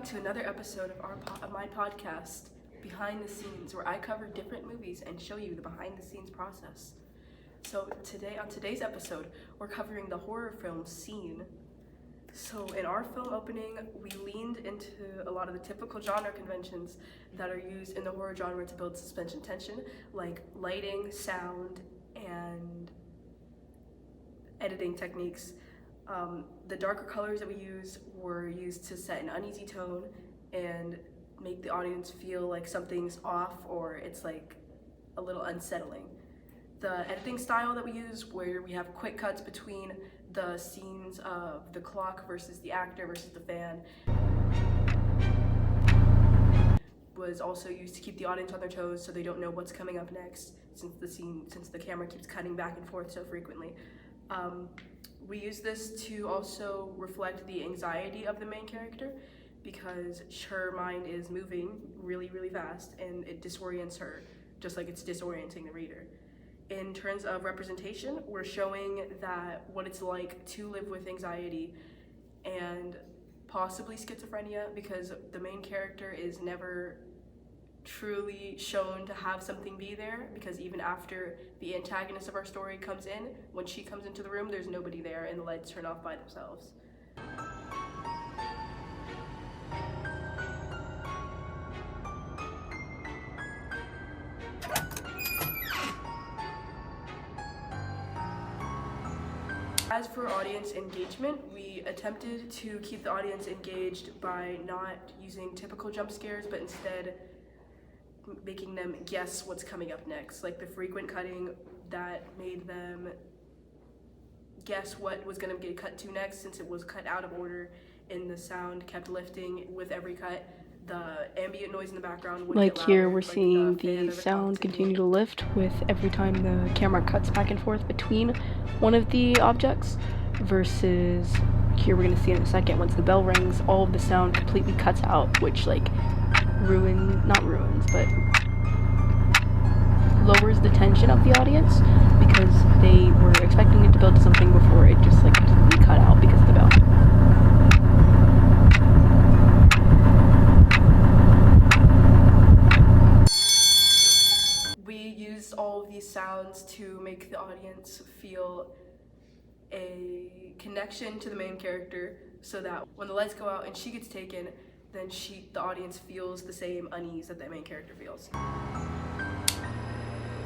to another episode of my podcast, Behind the Scenes, where I cover different movies and show you the behind-the-scenes process. So on today's episode, we're covering the horror film Scene. So in our film opening, we leaned into a lot of the typical genre conventions that are used in the horror genre to build suspense and tension, like lighting, sound, and editing techniques. The darker colors that we used were used to set an uneasy tone and make the audience feel like something's off or it's like a little unsettling. The editing style that we use, where we have quick cuts between the scenes of the clock versus the actor versus the fan, was also used to keep the audience on their toes so they don't know what's coming up next, since the camera keeps cutting back and forth so frequently. We use this to also reflect the anxiety of the main character, because her mind is moving really, really fast and it disorients her, just like it's disorienting the reader. In terms of representation, we're showing that what it's like to live with anxiety and possibly schizophrenia, because the main character is never truly shown to have something be there, because even after the antagonist of our story comes in, when she comes into the room, there's nobody there and the lights turn off by themselves. As for audience engagement, we attempted to keep the audience engaged by not using typical jump scares, but instead making them guess what's coming up next, like the frequent cutting that made them guess what was going to get cut to next, since it was cut out of order and the sound kept lifting with every cut. The ambient noise in the background would like get here louder, we're seeing the sound continue to lift with every time the camera cuts back and forth between one of the objects, versus here we're going to see in a second, once the bell rings, all of the sound completely cuts out, which like not ruins, but lowers the tension of the audience, because they were expecting it to build to something before it just like completely cut out because of the bell. We used all of these sounds to make the audience feel a connection to the main character, so that when the lights go out and she gets taken, then the audience feels the same unease that the main character feels.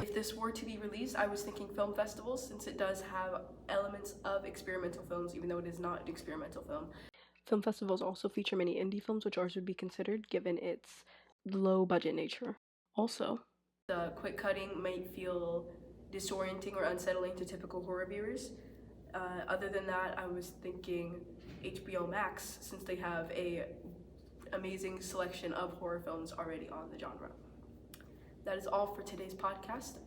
If this were to be released, I was thinking film festivals, since it does have elements of experimental films, even though it is not an experimental film. Film festivals also feature many indie films, which ours would be considered given its low budget nature. Also, the quick cutting might feel disorienting or unsettling to typical horror viewers. Other than that, I was thinking HBO Max, since they have a amazing selection of horror films already on the genre. That is all for today's podcast.